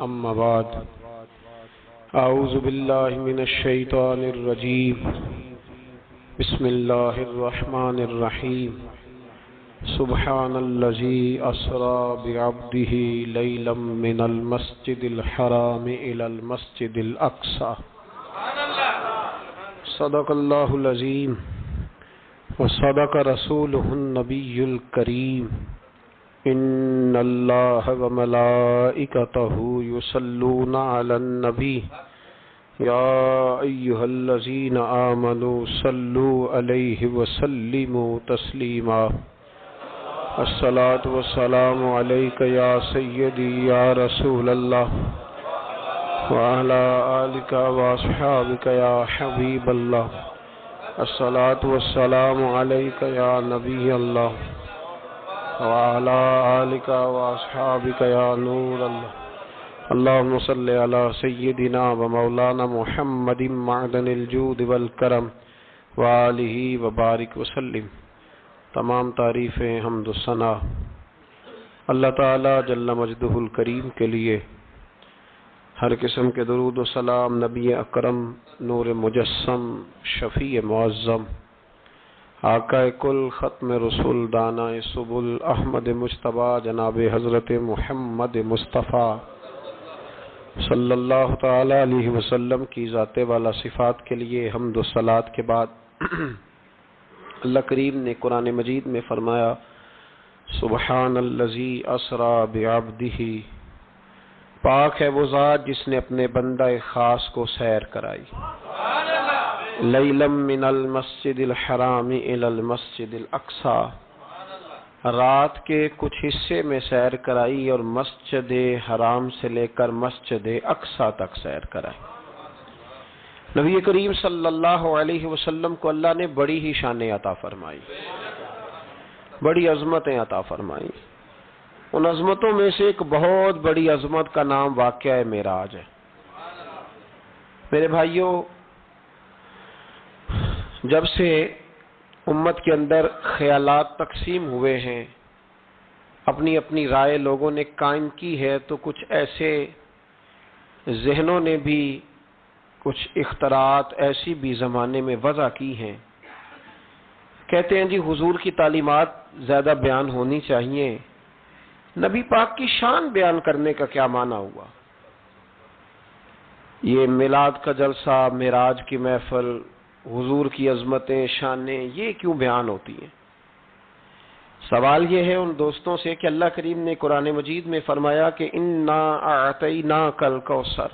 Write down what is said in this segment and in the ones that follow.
أما بعد أعوذ بالله من الشيطان الرجيم بسم الله الرحمن الرحيم سبحان الذي أسرى بعبده ليلا من المسجد الحرام إلى المسجد الأقصى صدق الله العظيم وصدق رسوله النبي الكريم ان اللہ وملائکتہ یصلون علی النبی یا ایھا الذین آمنوا صلوا علیہ وسلموا تسلیما الصلاۃ والسلام علیک یا سیدی یا رسول اللہ وعلی آلک واصحابک یا حبیب اللہ الصلاۃ والسلام علیک یا نبی اللہ وعلى آلك وأصحابك يا نور الله اللهم صل على سيدنا ومولانا محمد معدن الجود والکرم وآلہ وبارک وسلم۔ تمام تعریفیں حمد و ثنا اللہ تعالی جل مجدہ الکریم کے لیے، ہر قسم کے درود و سلام نبی اکرم نور مجسم شفیع معظم آقا کل ختم رسول دانا سبل احمد مجتبی جناب حضرت محمد مصطفیٰ صلی اللہ تعالی علیہ وسلم کی ذات والا صفات کے لیے حمد و صلات کے بعد اللہ کریم نے قرآن مجید میں فرمایا سبحان الذی اسری بعبدہ، پاک ہے وہ ذات جس نے اپنے بندہ خاص کو سیر کرائی، لیلا من المسجد الحرام الی المسجد الاقصی، رات کے کچھ حصے میں سیر کرائی اور مسجد حرام سے لے کر مسجد اقصی تک سیر کرائی۔ نبی کریم صلی اللہ علیہ وسلم کو اللہ نے بڑی ہی شانیں عطا فرمائی، بڑی عظمتیں عطا فرمائی۔ ان عظمتوں میں سے ایک بہت بڑی عظمت کا نام واقعہ معراج ہے۔ میرے بھائیوں، جب سے امت کے اندر خیالات تقسیم ہوئے ہیں، اپنی اپنی رائے لوگوں نے قائم کی ہے، تو کچھ ایسے ذہنوں نے بھی کچھ اختراعات ایسی بھی زمانے میں وضع کی ہیں، کہتے ہیں جی حضور کی تعلیمات زیادہ بیان ہونی چاہیے، نبی پاک کی شان بیان کرنے کا کیا معنی ہوا؟ یہ میلاد کا جلسہ، معراج کی محفل، حضور کی عظمتیں، شانیں، یہ کیوں بیان ہوتی ہیں؟ سوال یہ ہے ان دوستوں سے کہ اللہ کریم نے قرآن مجید میں فرمایا کہ انا اعطیناک الکوثر،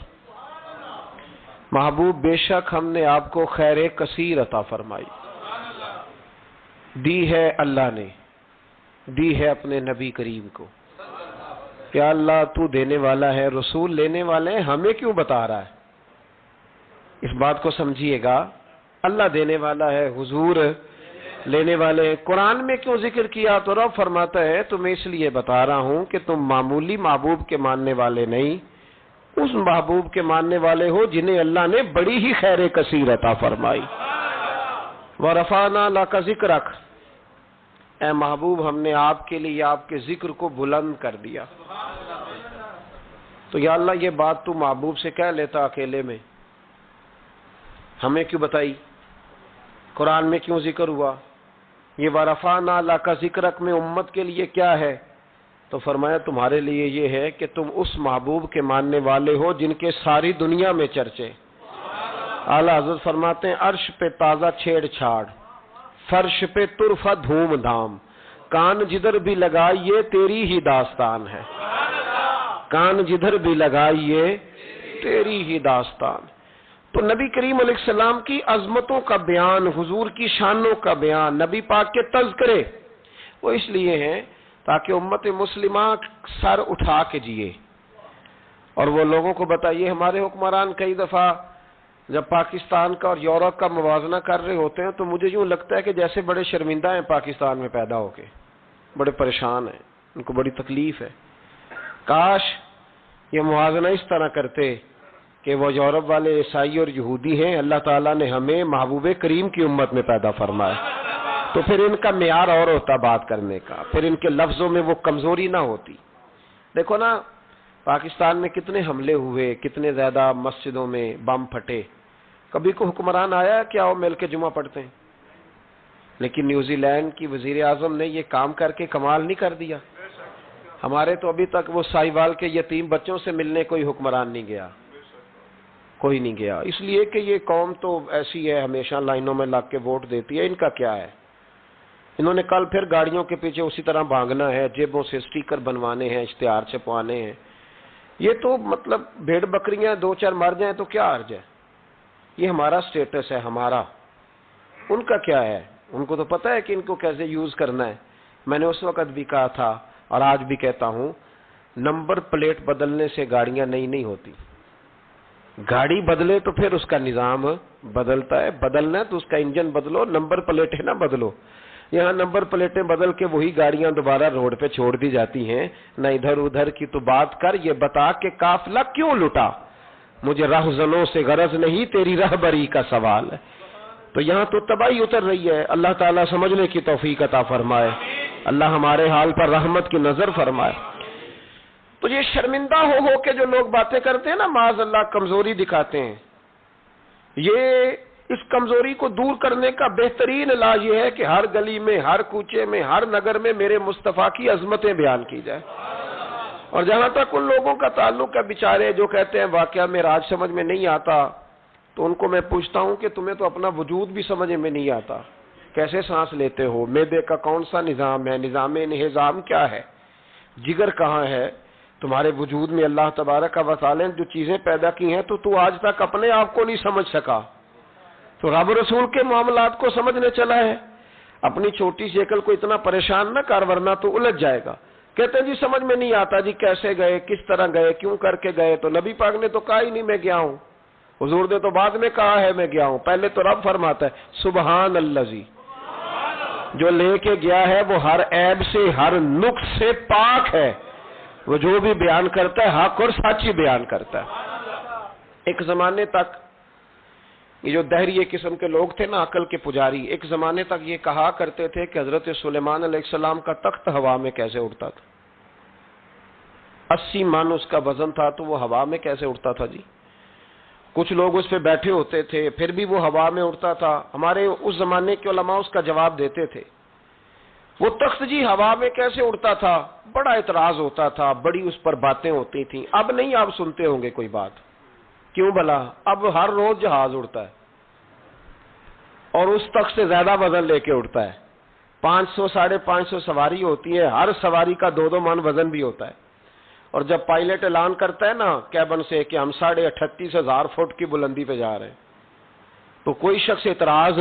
محبوب بے شک ہم نے آپ کو خیر کثیر عطا فرمائی، دی ہے اللہ نے، دی ہے اپنے نبی کریم کو۔ کیا اللہ تو دینے والا ہے، رسول لینے والے ہیں، ہمیں کیوں بتا رہا ہے؟ اس بات کو سمجھیے گا، اللہ دینے والا ہے، حضور لینے والے ہیں۔ قرآن میں کیوں ذکر کیا؟ تو رب فرماتا ہے تمہیں اس لیے بتا رہا ہوں کہ تم معمولی محبوب کے ماننے والے نہیں، اس محبوب کے ماننے والے ہو جنہیں اللہ نے بڑی ہی خیر کثیر عطا فرمائی۔ وَرَفَعْنَا لَكَ ذِكْرَكَ، اے محبوب ہم نے آپ کے لیے آپ کے ذکر کو بلند کر دیا۔ تو یا اللہ یہ بات تو محبوب سے کہہ لیتا اکیلے میں، ہمیں کیوں بتائی؟ قرآن میں کیوں ذکر ہوا؟ یہ وَرَفَعْنَا لَكَ ذِكْرَكَ میں امت کے لیے کیا ہے؟ تو فرمایا تمہارے لیے یہ ہے کہ تم اس محبوب کے ماننے والے ہو جن کے ساری دنیا میں چرچے۔ اعلیٰ حضرت فرماتے ہیں عرش پہ تازہ چھیڑ چھاڑ، فرش پہ طرفہ دھوم دھام، کان جدھر بھی لگائیے تیری ہی داستان ہے، کان جدھر بھی لگائیے تیری ہی داستان۔ تو نبی کریم علیہ السلام کی عظمتوں کا بیان، حضور کی شانوں کا بیان، نبی پاک کے تذکرے، وہ اس لیے ہیں تاکہ امت مسلمہ سر اٹھا کے جیے اور وہ لوگوں کو بتائیے۔ ہمارے حکمران کئی دفعہ جب پاکستان کا اور یورپ کا موازنہ کر رہے ہوتے ہیں تو مجھے یوں لگتا ہے کہ جیسے بڑے شرمندہ ہیں پاکستان میں پیدا ہو کے، بڑے پریشان ہیں، ان کو بڑی تکلیف ہے۔ کاش یہ موازنہ اس طرح کرتے کہ وہ یورپ والے عیسائی اور یہودی ہیں، اللہ تعالیٰ نے ہمیں محبوب کریم کی امت میں پیدا فرمایا، تو پھر ان کا معیار اور ہوتا بات کرنے کا، پھر ان کے لفظوں میں وہ کمزوری نہ ہوتی۔ دیکھو نا، پاکستان میں کتنے حملے ہوئے، کتنے زیادہ مسجدوں میں بم پھٹے، کبھی کو حکمران آیا کہ آؤ مل کے جمعہ پڑھتے ہیں؟ لیکن نیوزی لینڈ کی وزیر اعظم نے یہ کام کر کے کمال نہیں کر دیا؟ ہمارے تو ابھی تک وہ ساہیوال کے یتیم بچوں سے ملنے کوئی حکمران نہیں گیا، کوئی نہیں گیا، اس لیے کہ یہ قوم تو ایسی ہے، ہمیشہ لائنوں میں لگ کے ووٹ دیتی ہے۔ ان کا کیا ہے؟ انہوں نے کل پھر گاڑیوں کے پیچھے اسی طرح بھاگنا ہے، جیبوں سے سٹیکر بنوانے ہیں، اشتہار چھپوانے ہیں۔ یہ تو مطلب بھیڑ بکریاں دو چار مر جائیں تو کیا حرج ہے؟ یہ ہمارا سٹیٹس ہے، ہمارا۔ ان کا کیا ہے؟ ان کو تو پتہ ہے کہ ان کو کیسے یوز کرنا ہے۔ میں نے اس وقت بھی کہا تھا اور آج بھی کہتا ہوں، نمبر پلیٹ بدلنے سے گاڑیاں نئی نہیں ہوتی۔ گاڑی بدلے تو پھر اس کا نظام بدلتا ہے، بدلنا ہے تو اس کا انجن بدلو، نمبر پلیٹیں نہ بدلو۔ یہاں نمبر پلیٹیں بدل کے وہی گاڑیاں دوبارہ روڈ پہ چھوڑ دی جاتی ہیں۔ نہ ادھر ادھر کی تو بات کر، یہ بتا کہ قافلہ کیوں لٹا؟ مجھے رہزنوں سے غرض نہیں، تیری رہبری کا سوال ہے۔ تو یہاں تو تباہی اتر رہی ہے۔ اللہ تعالیٰ سمجھنے کی توفیق عطا فرمائے، اللہ ہمارے حال پر رحمت کی نظر فرمائے۔ تو یہ شرمندہ ہو کے جو لوگ باتیں کرتے ہیں نا، معاذ اللہ کمزوری دکھاتے ہیں، یہ اس کمزوری کو دور کرنے کا بہترین علاج یہ ہے کہ ہر گلی میں، ہر کوچے میں، ہر نگر میں میرے مصطفیٰ کی عظمتیں بیان کی جائے۔ اور جہاں تک ان لوگوں کا تعلق ہے بیچارے جو کہتے ہیں واقعہ معراج سمجھ میں نہیں آتا، تو ان کو میں پوچھتا ہوں کہ تمہیں تو اپنا وجود بھی سمجھ میں نہیں آتا، کیسے سانس لیتے ہو؟ معدے کا کون سا نظام ہے؟ نظام انہضام کیا ہے؟ جگر کہاں ہے؟ تمہارے وجود میں اللہ تبارک و تعالی نے جو چیزیں پیدا کی ہیں تو آج تک اپنے آپ کو نہیں سمجھ سکا، تو رب رسول کے معاملات کو سمجھنے چلا ہے۔ اپنی چھوٹی سی عقل کو اتنا پریشان نہ کر ورنہ تو الجھ جائے گا۔ کہتے ہیں جی سمجھ میں نہیں آتا، جی کیسے گئے، کس طرح گئے، کیوں کر کے گئے؟ تو نبی پاک نے تو کہا ہی نہیں میں گیا ہوں، حضور نے تو بعد میں کہا ہے میں گیا ہوں، پہلے تو رب فرماتا ہے سبحان الذی، جو لے کے گیا ہے وہ ہر عیب سے، ہر نقص سے پاک ہے، وہ جو بھی بیان کرتا ہے حق اور سچی بیان کرتا ہے۔ ایک زمانے تک یہ جو دہریے قسم کے لوگ تھے نا، عقل کے پجاری، ایک زمانے تک یہ کہا کرتے تھے کہ حضرت سلیمان علیہ السلام کا تخت ہوا میں کیسے اڑتا تھا؟ 80 من اس کا وزن تھا تو وہ ہوا میں کیسے اڑتا تھا جی؟ کچھ لوگ اس پہ بیٹھے ہوتے تھے پھر بھی وہ ہوا میں اڑتا تھا۔ ہمارے اس زمانے کے علماء اس کا جواب دیتے تھے، وہ تخت جی ہوا میں کیسے اڑتا تھا؟ بڑا اعتراض ہوتا تھا، بڑی اس پر باتیں ہوتی تھیں۔ اب نہیں آپ سنتے ہوں گے کوئی بات، کیوں بھلا؟ اب ہر روز جہاز اڑتا ہے اور اس تخت سے زیادہ وزن لے کے اڑتا ہے۔ 500 550 سواری ہوتی ہے، ہر سواری کا 2 من وزن بھی ہوتا ہے۔ اور جب پائلٹ اعلان کرتا ہے نا کیبن سے کہ ہم 38,500 فٹ کی بلندی پہ جا رہے ہیں، تو کوئی شخص اعتراض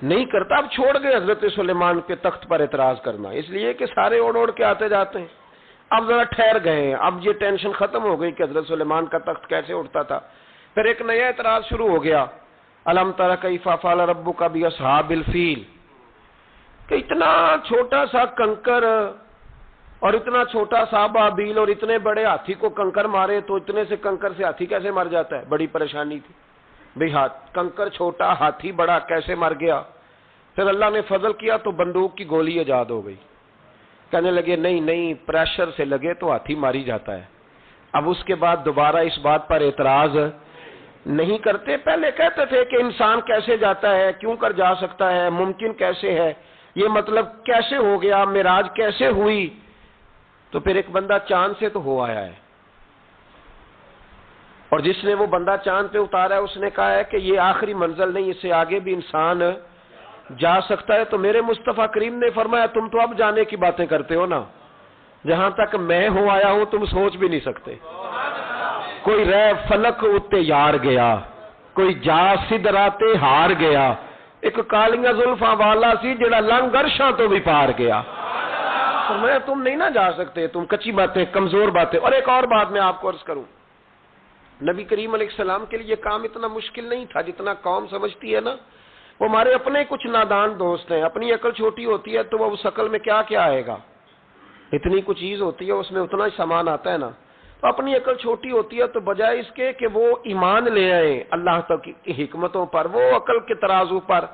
نہیں کرتا۔ اب چھوڑ گئے حضرت سلیمان کے تخت پر اعتراض کرنا، اس لیے کہ سارے اوڑ کے آتے جاتے ہیں۔ اب ذرا ٹھہر گئے، اب یہ ٹینشن ختم ہو گئی کہ حضرت سلیمان کا تخت کیسے اڑتا تھا۔ پھر ایک نیا اعتراض شروع ہو گیا، الم تر کیف فعل ربک باصحاب الفیل، کہ اتنا چھوٹا سا کنکر اور اتنا چھوٹا سا بابیل اور اتنے بڑے ہاتھی کو کنکر مارے تو اتنے سے کنکر سے ہاتھی کیسے مر جاتا ہے؟ بڑی پریشانی تھی بھئی، کنکر چھوٹا ہاتھی بڑا کیسے مر گیا؟ پھر اللہ نے فضل کیا تو بندوق کی گولی ایجاد ہو گئی۔ کہنے لگے نہیں پریشر سے لگے تو ہاتھی ماری جاتا ہے۔ اب اس کے بعد دوبارہ اس بات پر اعتراض نہیں کرتے۔ پہلے کہتے تھے کہ انسان کیسے جاتا ہے، کیوں کر جا سکتا ہے، ممکن کیسے ہے، یہ مطلب کیسے ہو گیا، معراج کیسے ہوئی؟ تو پھر ایک بندہ چاند سے تو ہو آیا ہے، اور جس نے وہ بندہ چاند پہ اتارا ہے اس نے کہا ہے کہ یہ آخری منزل نہیں، اس سے آگے بھی انسان جا سکتا ہے۔ تو میرے مصطفیٰ کریم نے فرمایا تم تو اب جانے کی باتیں کرتے ہو نا، جہاں تک میں ہو آیا ہوں تم سوچ بھی نہیں سکتے۔ کوئی رہ فلک اتے یار گیا، کوئی جا سدراتے ہار گیا، ایک کالیاں زلفاں والا سی جڑا لنگ عرشاں تو بھی پار گیا۔ فرمایا تم نہیں نہ جا سکتے، تم کچی باتیں، کمزور باتیں۔ اور ایک اور بات میں آپ کو عرض کروں، نبی کریم علیہ السلام کے لیے کام اتنا مشکل نہیں تھا جتنا قوم سمجھتی ہے نا۔ وہ ہمارے اپنے کچھ نادان دوست ہیں، اپنی عقل چھوٹی ہوتی ہے تو وہ اس عقل میں کیا کیا آئے گا، اتنی کچھ چیز ہوتی ہے اس میں اتنا ہی سامان آتا ہے نا۔ تو اپنی عقل چھوٹی ہوتی ہے تو بجائے اس کے کہ وہ ایمان لے آئیں اللہ تک کی حکمتوں پر، وہ عقل کے ترازو پر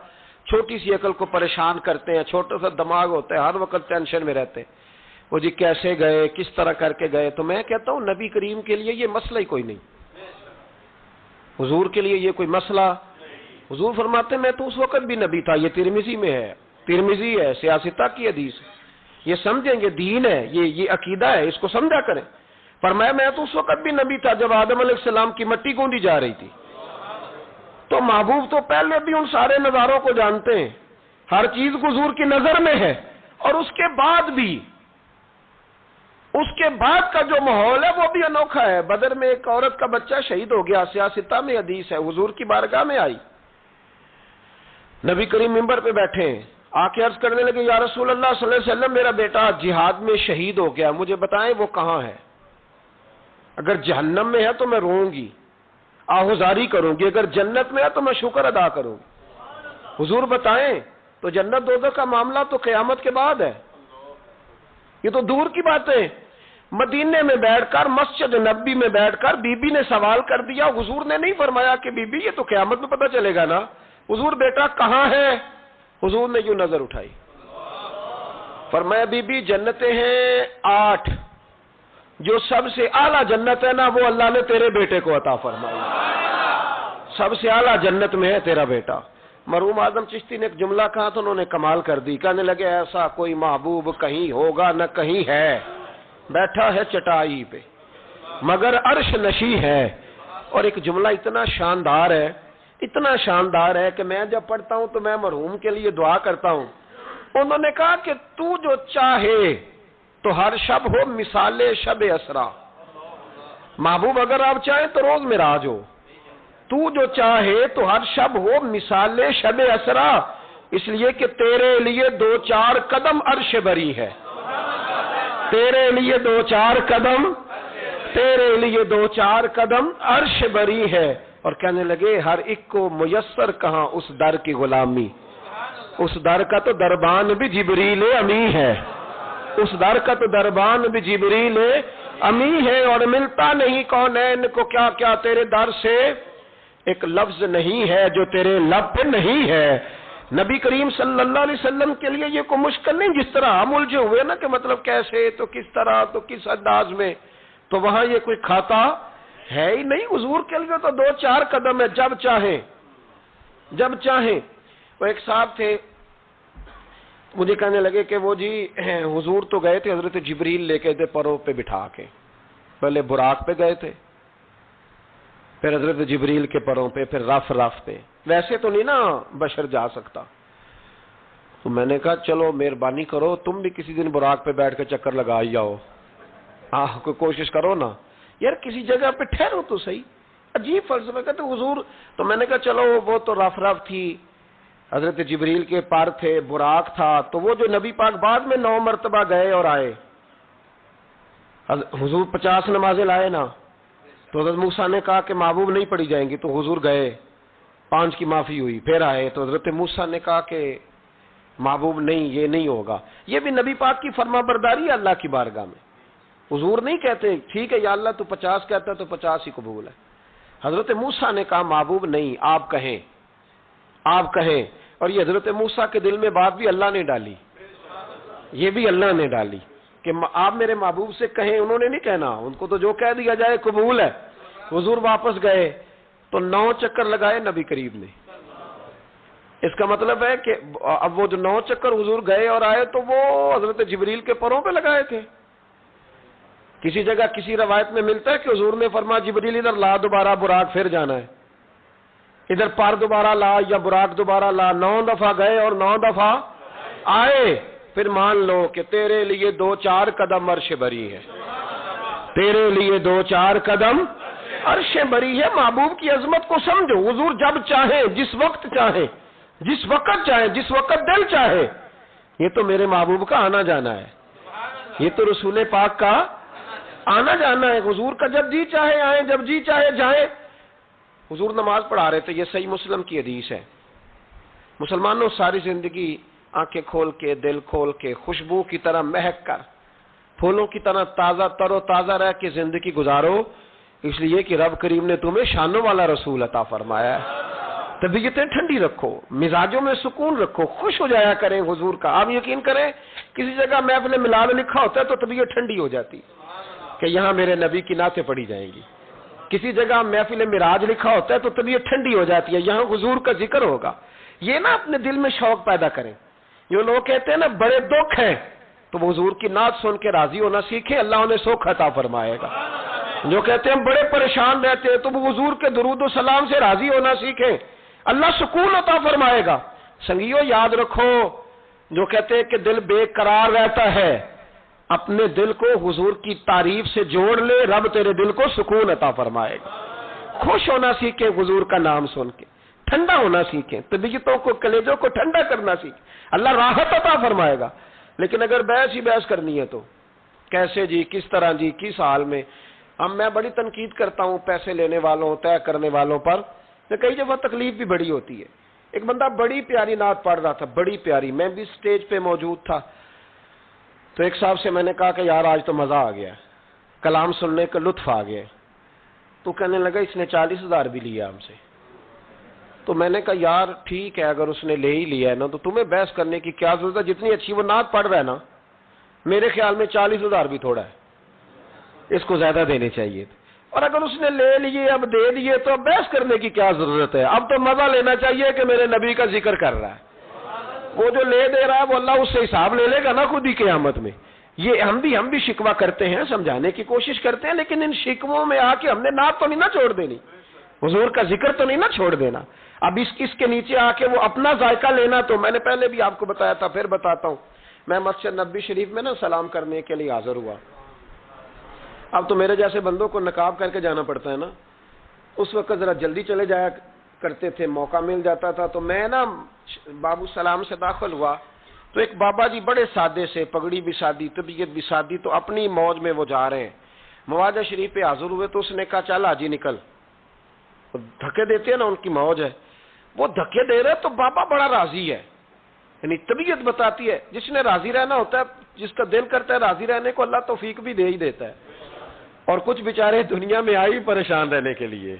چھوٹی سی عقل کو پریشان کرتے ہیں، چھوٹا سا دماغ ہوتا ہے، ہر وقت ٹینشن میں رہتے ہیں۔ وہ جی کیسے گئے، کس طرح کر کے گئے، تو میں کہتا ہوں نبی کریم کے لیے یہ مسئلہ ہی کوئی نہیں، حضور کے لیے یہ کوئی مسئلہ. حضور فرماتے میں تو اس وقت بھی نبی تھا. یہ ترمذی میں ہے، ترمذی ہے، سیاستہ کی حدیث ہے. یہ سمجھیں گے دین ہے، یہ عقیدہ ہے، اس کو سمجھا کریں. فرمایا میں تو اس وقت بھی نبی تھا جب آدم علیہ السلام کی مٹی گوندی جا رہی تھی. تو محبوب تو پہلے بھی ان سارے نظاروں کو جانتے ہیں، ہر چیز حضور کی نظر میں ہے. اور اس کے بعد بھی، اس کے بعد کا جو ماحول ہے وہ بھی انوکھا ہے. بدر میں ایک عورت کا بچہ شہید ہو گیا، سیاستہ میں حدیث ہے. حضور کی بارگاہ میں آئی، نبی کریم منبر پہ بیٹھے ہیں، آ کے عرض کرنے لگے یا رسول اللہ صلی اللہ علیہ وسلم میرا بیٹا جہاد میں شہید ہو گیا، مجھے بتائیں وہ کہاں ہے. اگر جہنم میں ہے تو میں روؤں گی، آہوزاری کروں گی، اگر جنت میں ہے تو میں شکر ادا کروں گی. حضور بتائیں. تو جنت دوزخ کا معاملہ تو قیامت کے بعد ہے، یہ تو دور کی باتیں. مدینے میں بیٹھ کر، مسجد نبی میں بیٹھ کر بی بی نے سوال کر دیا. حضور نے نہیں فرمایا کہ بی بی یہ تو قیامت میں پتہ چلے گا نا. حضور بیٹا کہاں ہے؟ حضور نے یوں نظر اٹھائی، فرمایا بی بی جنتیں ہیں 8، جو سب سے اعلیٰ جنت ہے نا وہ اللہ نے تیرے بیٹے کو عطا فرمائی. سب سے اعلیٰ جنت میں ہے تیرا بیٹا. مرحوم اعظم چشتی نے ایک جملہ کہا تو انہوں نے کمال کر دی. کہنے لگے ایسا کوئی محبوب کہیں ہوگا نہ کہیں ہے، بیٹھا ہے چٹائی پہ مگر عرش نشی ہے. اور ایک جملہ اتنا شاندار ہے، اتنا شاندار ہے کہ میں جب پڑھتا ہوں تو میں مرحوم کے لیے دعا کرتا ہوں. انہوں نے کہا کہ تو جو چاہے تو ہر شب ہو مثال شب اسرا. محبوب اگر آپ چاہیں تو روز معراج ہو. تو جو چاہے تو ہر شب ہو مثال شب اسرا، اس لیے کہ تیرے لیے 2-4 قدم عرش بری ہے. تیرے لیے 2-4 قدم، تیرے لیے 2-4 قدم عرش بری ہے. اور کہنے لگے ہر ایک کو میسر کہاں اس در کی غلامی. اس در کا تو دربان بھی جبریل امی ہے، اس در کا تو دربان بھی جبریل امی ہے. اور ملتا نہیں کونین کو کیا کیا تیرے در سے، ایک لفظ نہیں ہے جو تیرے لب پہ نہیں ہے. نبی کریم صلی اللہ علیہ وسلم کے لیے یہ کوئی مشکل نہیں. جس طرح ہم الجھے ہوئے نا کہ مطلب کیسے، تو کس طرح، تو کس انداز میں، تو وہاں یہ کوئی کھاتا ہے ہی نہیں. حضور کے لیے تو 2-4 قدم ہے، جب چاہیں جب چاہیں. وہ ایک صاحب تھے، مجھے کہنے لگے کہ وہ جی حضور تو گئے تھے حضرت جبریل لے کے تھے پروں پہ بٹھا کے، پہلے براق پہ گئے تھے، پھر حضرت جبریل کے پروں پہ، پھر رف پہ. ویسے تو نہیں نا بشر جا سکتا. تو میں نے کہا چلو مہربانی کرو تم بھی کسی دن براق پہ بیٹھ کے چکر لگا ہی جاؤ. کوئی کوشش کرو نا یار، کسی جگہ پہ ٹھہرو تو صحیح. عجیب فلسفہ. کہتے حضور، تو میں نے کہا چلو وہ تو رف تھی، حضرت جبریل کے پر تھے، براق تھا. تو وہ جو نبی پاک بعد میں 9 مرتبہ گئے اور آئے، حضور 50 نمازیں لائے نا. تو حضرت موسیٰ نے کہا کہ محبوب نہیں پڑھی جائیں گی، تو حضور گئے، 5 کی معافی ہوئی. پھر آئے تو حضرت موسیٰ نے کہا کہ محبوب نہیں، یہ نہیں ہوگا. یہ بھی نبی پاک کی فرما برداری ہے اللہ کی بارگاہ میں. حضور نہیں کہتے ٹھیک ہے یا اللہ تو 50 کہتا ہے تو 50 ہی قبول ہے. حضرت موسیٰ نے کہا محبوب نہیں، آپ کہیں، آپ کہیں. اور یہ حضرت موسیٰ کے دل میں بات بھی اللہ نے ڈالی، یہ بھی اللہ نے ڈالی کہ آپ میرے محبوب سے کہیں. انہوں نے نہیں کہنا، ان کو تو جو کہہ دیا جائے قبول ہے. حضور واپس گئے تو 9 چکر لگائے نبی کریم نے. اس کا مطلب ہے کہ اب وہ جو 9 چکر حضور گئے اور آئے تو وہ حضرت جبریل کے پروں پہ لگائے تھے. کسی جگہ کسی روایت میں ملتا ہے کہ حضور نے فرمایا جبریل ادھر لا دوبارہ براق، پھر جانا ہے، ادھر پر دوبارہ لا یا براق دوبارہ لا. 9 دفعہ گئے اور 9 دفعہ آئے. پھر مان لو کہ تیرے لیے 2-4 قدم عرش بری ہے، تیرے لیے 2-4 قدم عرش بری ہے. محبوب کی عظمت کو سمجھو. حضور جب چاہے، جس وقت چاہے، جس وقت چاہے، جس وقت دل چاہے. یہ تو میرے محبوب کا آنا جانا ہے، یہ تو رسول پاک کا آنا جانا ہے. حضور کا جب جی چاہے آئیں، جب جی چاہے جائیں. حضور نماز پڑھا رہے تھے، یہ صحیح مسلم کی حدیث ہے. مسلمانوں ساری زندگی آنکھیں کھول کے، دل کھول کے، خوشبو کی طرح مہک کر، پھولوں کی طرح تازہ تر و تازہ رہ کے زندگی گزارو، اس لیے کہ رب کریم نے تمہیں شانوں والا رسول عطا فرمایا ہے. طبیعتیں ٹھنڈی رکھو، مزاجوں میں سکون رکھو، خوش ہو جایا کریں حضور کا. آپ یقین کریں کسی جگہ محفل میلاد لکھا ہوتا ہے تو طبیعت ٹھنڈی ہو جاتی کہ یہاں میرے نبی کی نعتیں پڑھی جائیں گی. کسی جگہ محفل معراج لکھا ہوتا ہے تو طبیعت ٹھنڈی ہو جاتی ہے، یہاں حضور کا ذکر ہوگا. یہ نا اپنے دل میں شوق پیدا کریں. جو لوگ کہتے ہیں نا بڑے دکھ ہیں، تو وہ حضور کی نعت سن کے راضی ہونا سیکھیں، اللہ انہیں سکھ عطا فرمائے گا. جو کہتے ہیں بڑے پریشان رہتے ہیں تو وہ حضور کے درود و سلام سے راضی ہونا سیکھیں، اللہ سکون عطا فرمائے گا. سنگیو یاد رکھو، جو کہتے ہیں کہ دل بے قرار رہتا ہے، اپنے دل کو حضور کی تعریف سے جوڑ لے، رب تیرے دل کو سکون عطا فرمائے گا. خوش ہونا سیکھیں حضور کا نام سن کے، ٹھنڈا ہونا سیکھیں، طبیعتوں کو کلیجوں کو ٹھنڈا کرنا سیکھیں، اللہ راحت عطا فرمائے گا. لیکن اگر بحث ہی بحث کرنی ہے تو کیسے جی، کس طرح جی، کس حال میں. میں بڑی تنقید کرتا ہوں پیسے لینے والوں، طے کرنے والوں پر. کئی جگہ تکلیف بھی بڑی ہوتی ہے. ایک بندہ بڑی پیاری نعت پڑھ رہا تھا، بڑی پیاری، میں بھی سٹیج پہ موجود تھا. تو ایک صاحب سے میں نے کہا کہ یار آج تو مزہ آ گیا، کلام سننے کا لطف آ گیا. تو کہنے لگا اس نے 40,000 بھی لیا ہم سے. تو میں نے کہا یار ٹھیک ہے، اگر اس نے لے ہی لیا ہے نا تو تمہیں بحث کرنے کی کیا ضرورت ہے؟ جتنی اچھی وہ نعت پڑھ رہا ہے نا، میرے خیال میں 40,000 بھی تھوڑا ہے، اس کو زیادہ دینے چاہیے. اور اگر اس نے لے لیے، اب دے دیے، تو اب بحث کرنے کی کیا ضرورت ہے؟ اب تو مزہ لینا چاہیے کہ میرے نبی کا ذکر کر رہا ہے. وہ جو لے دے رہا ہے وہ اللہ اس سے حساب لے لے گا نا خود ہی قیامت میں. یہ ہم بھی شکوہ کرتے ہیں، سمجھانے کی کوشش کرتے ہیں، لیکن ان شکووں میں آ کے ہم نے نعت تو نہیں نہ چھوڑ دینی، حضور کا ذکر تو نہیں نہ چھوڑ دینا. اب اس کے نیچے آ کے وہ اپنا ذائقہ لینا. تو میں نے پہلے بھی آپ کو بتایا تھا، پھر بتاتا ہوں. میں مسجد نبوی شریف میں نا سلام کرنے کے لیے حاضر ہوا. اب تو میرے جیسے بندوں کو نقاب کر کے جانا پڑتا ہے نا. اس وقت ذرا جلدی چلے جایا کرتے تھے، موقع مل جاتا تھا. تو میں نا بابو سلام سے داخل ہوا تو ایک بابا جی بڑے سادے سے، پگڑی بھی سادی، طبیعت بھی سادی، تو اپنی موج میں وہ جا رہے ہیں. مواجہ شریف پہ حاضر ہوئے تو اس نے کہا چل حاجی نکل. دھکے دیتے ہیں نا، ان کی موج ہے، وہ دھکے دے رہے. تو بابا بڑا راضی ہے، یعنی طبیعت بتاتی ہے جس نے راضی رہنا ہوتا ہے، جس کا دل کرتا ہے راضی رہنے کو، اللہ توفیق بھی دے ہی دیتا ہے. اور کچھ بیچارے دنیا میں آئی پریشان رہنے کے لیے،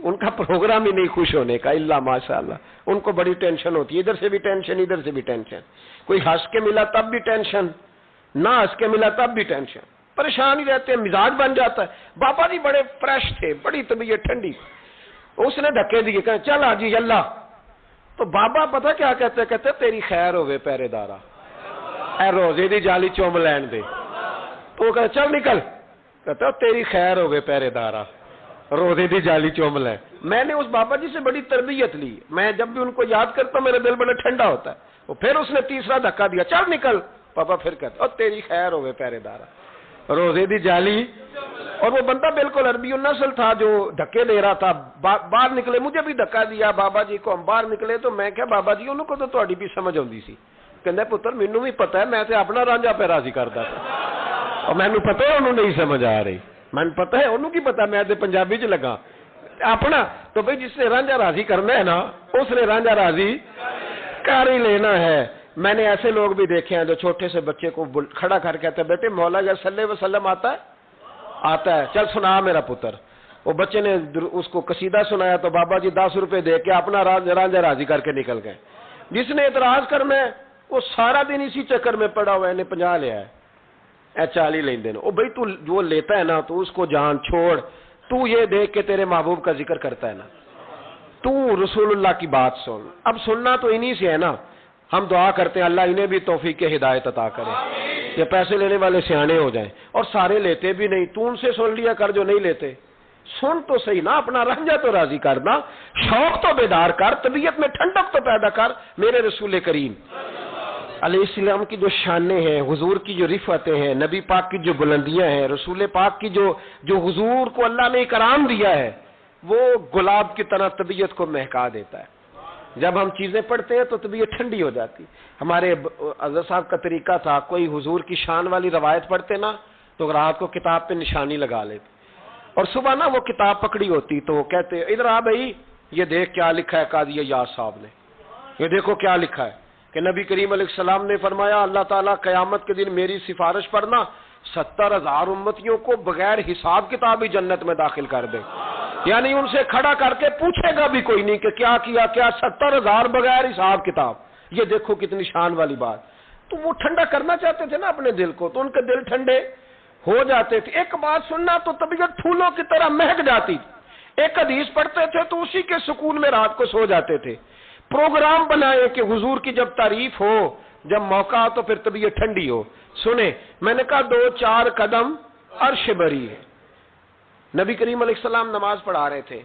ان کا پروگرام ہی نہیں خوش ہونے کا، اللہ ماشاءاللہ. ان کو بڑی ٹینشن ہوتی ہے، ادھر سے بھی ٹینشن، ادھر سے بھی ٹینشن. کوئی ہنس کے ملا تب بھی ٹینشن، نہ ہنس کے ملا تب بھی ٹینشن. پریشان ہی رہتے ہیں، مزاج بن جاتا ہے. بابا جی بڑے فریش تھے، بڑی طبیعت ٹھنڈی. اس نے دھکے دیے، کہ چل حاجی اللہ. تو بابا پتہ کیا کہتے تیری خیر ہوئے پہرے دارا، اے روزے دی جالی چوم لین دے. تو وہ کہتے چل نکل. کہتا تیری خیر ہوئے پہرے دارا، روزے دی جالی چوم لین. میں نے اس بابا جی سے بڑی تربیت لی. میں جب بھی ان کو یاد کرتا ہوں میرا دل بڑا ٹھنڈا ہوتا ہے. وہ پھر اس نے تیسرا دھکا دیا، چل نکل. پاپا پھر کہتا تیری خیر ہوئے پہرے دارا، روزے دی جالی. اور وہ بندہ بالکل عربی النسل تھا جو دھکے دے رہا تھا. باہر نکلے، مجھے بھی دھکا دیا بابا جی کو. ہم باہر نکلے تو میں کہا بابا جی انہوں کو تو تہاڈی بھی سمجھ آتی سی. کہندا پتر مینوں بھی پتہ ہے، میں تے اپنا رانجھا پہ راضی کردا تھا، اور مینوں پتہ ہے انہوں نہیں سمجھ آ رہی. مینوں پتہ ہے انہوں کی پتہ، میں تے پنجابی چ لگا اپنا. تو بھئی جس نے رانجھا راضی کرنا ہے نا، اس نے رانجھا راضی کر ہی لینا ہے. میں نے ایسے لوگ بھی دیکھے ہیں جو چھوٹے سے بچے کو کھڑا کر کہتے ہیں بیٹے مولا یا صلی اللہ علیہ وسلم آتا ہے، چل سنا میرا پتر. وہ بچے نے اس کو قصیدہ سنایا تو بابا جی 10 روپے دے کے اپنا رانجھا راضی کر کے نکل گئے. جس نے اعتراض کرنا ہے وہ سارا دن اسی چکر میں پڑا ہوا ہے، نے 50 لیا ہے، اے 40 لیں دینا. او بھائی تو جو لیتا ہے نا تو اس کو جان چھوڑ. تو یہ دیکھ کے تیرے محبوب کا ذکر کرتا ہے نا، تو رسول اللہ کی بات سن. اب سننا تو انہی سے ہے نا. ہم دعا کرتے ہیں اللہ انہیں بھی توفیق ہدایت عطا کرے، یہ پیسے لینے والے سیانے ہو جائیں. اور سارے لیتے بھی نہیں، تو ان سے سن لیا کر جو نہیں لیتے. سن تو صحیح نا، اپنا رنجا تو راضی کرنا، شوق تو بیدار کر، طبیعت میں ٹھنڈک تو پیدا کر. میرے رسول کریم علیہ السلام کی جو شانیں ہیں، حضور کی جو رفعتیں ہیں، نبی پاک کی جو بلندیاں ہیں، رسول پاک کی جو حضور کو اللہ نے اکرام دیا ہے، وہ گلاب کی طرح طبیعت کو مہکا دیتا ہے. جب ہم چیزیں پڑھتے ہیں تو طبیعت ٹھنڈی ہو جاتی. ہمارے حضرت صاحب کا طریقہ تھا، کوئی حضور کی شان والی روایت پڑھتے نا تو رات کو کتاب پہ نشانی لگا لیتے، اور صبح نا وہ کتاب پکڑی ہوتی تو کہتے ادھر آ بھائی یہ دیکھ کیا لکھا ہے قاضی ایاز صاحب نے، یہ دیکھو کیا لکھا ہے کہ نبی کریم علیہ السلام نے فرمایا اللہ تعالیٰ قیامت کے دن میری سفارش پڑھنا 70,000 امتیوں کو بغیر حساب کتاب ہی جنت میں داخل کر دے. یعنی ان سے کھڑا کر کے پوچھے گا بھی کوئی نہیں کہ کیا کیا، کیا 70,000 بغیر حساب کتاب. یہ دیکھو کتنی شان والی بات. تو وہ ٹھنڈا کرنا چاہتے تھے نا اپنے دل کو، تو ان کے دل ٹھنڈے ہو جاتے تھے. ایک بات سننا تو طبیعت پھولوں کی طرح مہک جاتی. ایک حدیث پڑھتے تھے تو اسی کے سکون میں رات کو سو جاتے تھے. پروگرام بنائے کہ حضور کی جب تعریف ہو، جب موقع ہو تو پھر طبیعت ٹھنڈی ہو. سنیں، میں نے کہا 2-4 قدم عرش بری ہے. نبی کریم علیہ السلام نماز پڑھا رہے تھے.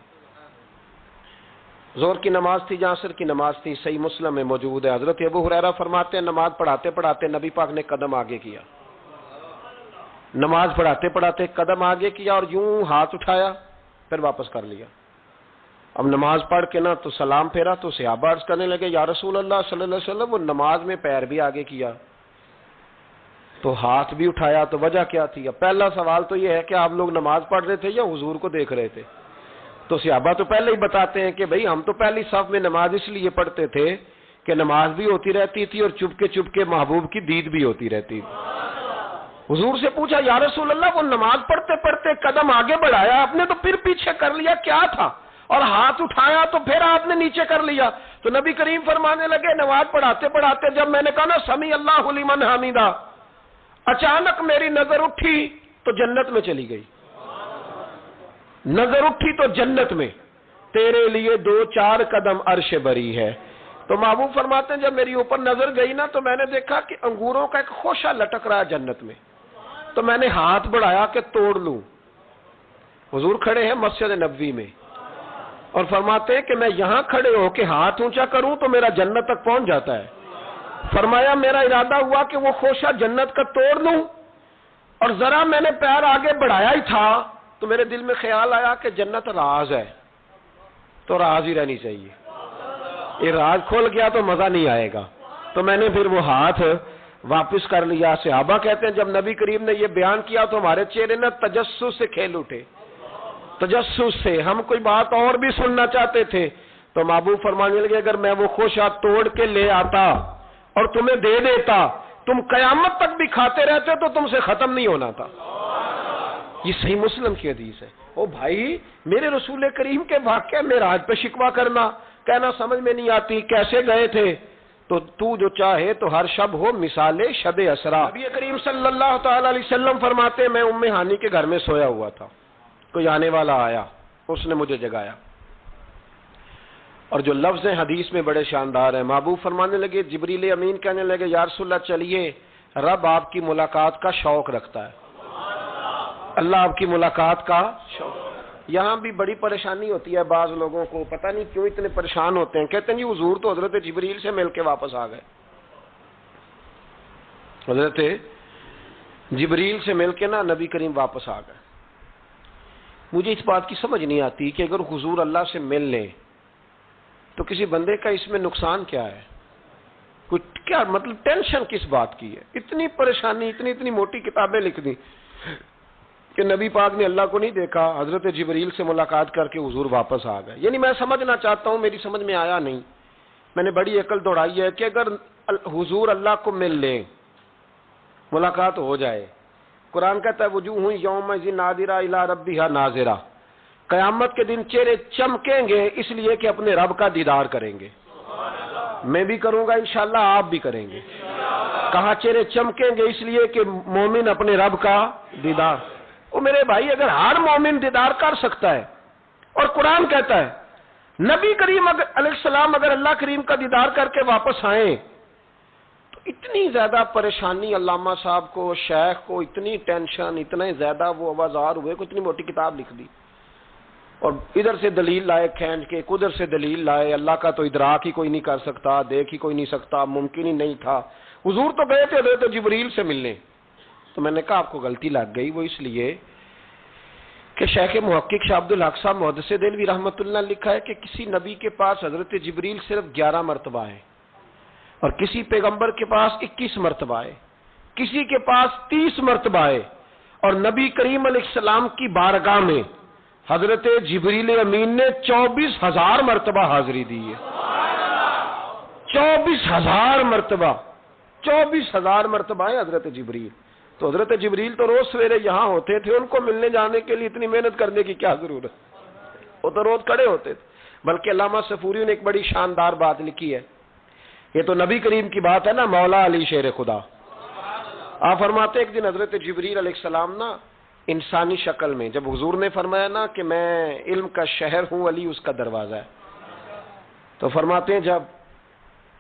ظہر کی نماز تھی یا عصر کی نماز تھی، صحیح مسلم میں موجود ہے. حضرت ابو ہریرہ فرماتے ہیں نماز پڑھاتے پڑھاتے نبی پاک نے قدم آگے کیا. نماز پڑھاتے پڑھاتے قدم آگے کیا اور یوں ہاتھ اٹھایا پھر واپس کر لیا. اب نماز پڑھ کے نا تو سلام پھیرا تو صحابہ عرض کرنے لگے یا رسول اللہ صلی اللہ علیہ وسلم، وہ نماز میں پیر بھی آگے کیا تو ہاتھ بھی اٹھایا، تو وجہ کیا تھی؟ اب پہلا سوال تو یہ ہے کہ آپ لوگ نماز پڑھ رہے تھے یا حضور کو دیکھ رہے تھے؟ تو صحابہ تو پہلے ہی بتاتے ہیں کہ بھئی ہم تو پہلی صف میں نماز اس لیے پڑھتے تھے کہ نماز بھی ہوتی رہتی تھی اور چپ کے محبوب کی دید بھی ہوتی رہتی تھی. حضور سے پوچھا یا رسول اللہ، وہ نماز پڑھتے پڑھتے قدم آگے بڑھایا آپ نے تو پھر پیچھے کر لیا، کیا تھا؟ اور ہاتھ اٹھایا تو پھر آپ نے نیچے کر لیا. تو نبی کریم فرمانے لگے نماز پڑھاتے پڑھاتے جب میں نے کہا نا سمیع اللہ لمن حمیدہ، اچانک میری نظر اٹھی تو جنت میں چلی گئی. نظر اٹھی تو جنت میں، تیرے لیے 2-4 قدم عرش بری ہے. تو محبوب فرماتے ہیں جب میری اوپر نظر گئی نا تو میں نے دیکھا کہ انگوروں کا ایک خوشہ لٹک رہا ہے جنت میں. تو میں نے ہاتھ بڑھایا کہ توڑ لوں. حضور کھڑے ہیں مسجد نبوی میں اور فرماتے ہیں کہ میں یہاں کھڑے ہو کے ہاتھ اونچا کروں تو میرا جنت تک پہنچ جاتا ہے. فرمایا میرا ارادہ ہوا کہ وہ خوشہ جنت کا توڑ لوں، اور ذرا میں نے پیر آگے بڑھایا ہی تھا تو میرے دل میں خیال آیا کہ جنت راز ہے تو راز ہی رہنی چاہیے. یہ راز کھول گیا تو مزہ نہیں آئے گا. تو میں نے پھر وہ ہاتھ واپس کر لیا. صحابہ کہتے ہیں جب نبی کریم نے یہ بیان کیا تو ہمارے چہرے نے تجسس سے کھیل اٹھے. تجسس سے ہم کوئی بات اور بھی سننا چاہتے تھے. تو محبوب فرمانے لگے اگر میں وہ خوشہ توڑ کے لے آتا اور تمہیں دے دیتا، تم قیامت تک بھی کھاتے رہتے تو تم سے ختم نہیں ہونا تھا. یہ صحیح مسلم کی حدیث ہے. او بھائی، میرے رسول کریم کے واقعہ معراج پہ شکوہ کرنا، کہنا سمجھ میں نہیں آتی کیسے گئے تھے. تو جو چاہے تو ہر شب ہو مثال شب اسرا. نبی کریم صلی اللہ تعالی علیہ وسلم فرماتے میں ام ہانی کے گھر میں سویا ہوا تھا، کوئی آنے والا آیا، اس نے مجھے جگایا. اور جو لفظ ہیں حدیث میں بڑے شاندار ہیں. محبوب فرمانے لگے جبریل امین کہنے لگے یا رسول اللہ چلیے، رب آپ کی ملاقات کا شوق رکھتا ہے. اللہ آپ کی ملاقات کا شوق. یہاں بھی بڑی پریشانی ہوتی ہے بعض لوگوں کو، پتہ نہیں کیوں اتنے پریشان ہوتے ہیں. کہتے ہیں جی حضور تو حضرت جبریل سے مل کے واپس آ گئے. حضرت جبریل سے مل کے نا نبی کریم واپس آ گئے. مجھے اس بات کی سمجھ نہیں آتی کہ اگر حضور اللہ سے مل لیں تو کسی بندے کا اس میں نقصان کیا ہے؟ کوئی کیا مطلب ٹینشن کس بات کی ہے؟ اتنی پریشانی، اتنی موٹی کتابیں لکھ دی کہ نبی پاک نے اللہ کو نہیں دیکھا، حضرت جبریل سے ملاقات کر کے حضور واپس آ گئے. یعنی میں سمجھنا چاہتا ہوں، میری سمجھ میں آیا نہیں. میں نے بڑی عقل دوڑائی ہے کہ اگر حضور اللہ کو مل لیں، ملاقات ہو جائے، قرآن کہتا ہے وجوہ یومئذ ناظرہ الی ربہا ناظرہ، قیامت کے دن چہرے چمکیں گے اس لیے کہ اپنے رب کا دیدار کریں گے. میں بھی کروں گا انشاءاللہ، آپ بھی کریں گے. کہاں چہرے چمکیں گے اس لیے کہ مومن اپنے رب کا دیدار. وہ میرے بھائی اگر ہر مومن دیدار کر سکتا ہے، اور قرآن کہتا ہے نبی کریم علیہ السلام اگر اللہ کریم کا دیدار کر کے واپس آئیں تو اتنی زیادہ پریشانی علامہ صاحب کو، شیخ کو اتنی ٹینشن، اتنے زیادہ وہ آوازار ہوئے کہ اتنی موٹی کتاب لکھ دی اور ادھر سے دلیل لائے کھینچ کے، ادھر سے دلیل لائے. اللہ کا تو ادراک ہی کوئی نہیں کر سکتا، دیکھ ہی کوئی نہیں سکتا، ممکن ہی نہیں تھا. حضور تو گئے تھے تو جبریل سے ملنے. تو میں نے کہا آپ کو غلطی لگ گئی. وہ اس لیے کہ شیخ محقق شاہ عبد الحق صاحب محدث دہلوی رحمۃ اللہ لکھا ہے کہ کسی نبی کے پاس حضرت جبریل صرف 11 مرتبہ ہے، اور کسی پیغمبر کے پاس 21 مرتبہ ہے، کسی کے پاس 30 مرتبہ ہے. اور نبی کریم علیہ السلام کی بارگاہ میں حضرت جبریل امین نے 24,000 مرتبہ حاضری دی ہے. 24,000 مرتبہ، 24,000 مرتبہ ہے حضرت جبریل. تو حضرت جبریل تو روز سویرے یہاں ہوتے تھے، ان کو ملنے جانے کے لیے اتنی محنت کرنے کی کیا ضرورت؟ وہ تو روز کھڑے ہوتے تھے. بلکہ علامہ صفوری نے ایک بڑی شاندار بات لکھی ہے. یہ تو نبی کریم کی بات ہے نا, مولا علی شیر خدا. آپ فرماتے ایک دن حضرت جبریل علیہ السلام نا انسانی شکل میں, جب حضور نے فرمایا نا کہ میں علم کا شہر ہوں, علی اس کا دروازہ ہے, تو فرماتے ہیں جب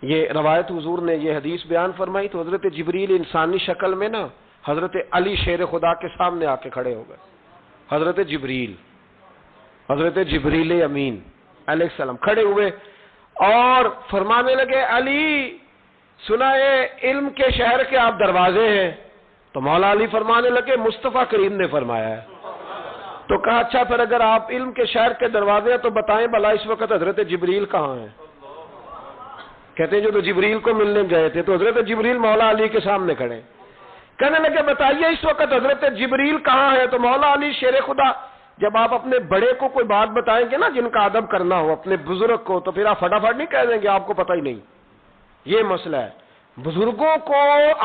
یہ روایت حضور نے یہ حدیث بیان فرمائی تو حضرت جبریل انسانی شکل میں نا حضرت علی شیر خدا کے سامنے آ کے کھڑے ہو گئے. حضرت جبریل امین علیہ السلام کھڑے ہوئے اور فرمانے لگے, علی سنا ہے علم کے شہر کے آپ دروازے ہیں. تو مولا علی فرمانے لگے, مصطفیٰ کریم نے فرمایا ہے. تو کہا اچھا پھر اگر آپ علم کے شہر کے دروازے ہیں تو بتائیں بھلا اس وقت حضرت جبریل کہاں ہیں؟ کہتے ہیں جو تو جبریل کو ملنے گئے تھے تو حضرت جبریل مولا علی کے سامنے کھڑے. کہنے لگے بتائیے اس وقت حضرت جبریل کہاں ہے؟ تو مولا علی شیر خدا, جب آپ اپنے بڑے کو کوئی بات بتائیں گے نا جن کا ادب کرنا ہو اپنے بزرگ کو, تو پھر آپ فٹافٹ نہیں کہہ دیں گے آپ کو پتہ ہی نہیں. یہ مسئلہ ہے, بزرگوں کو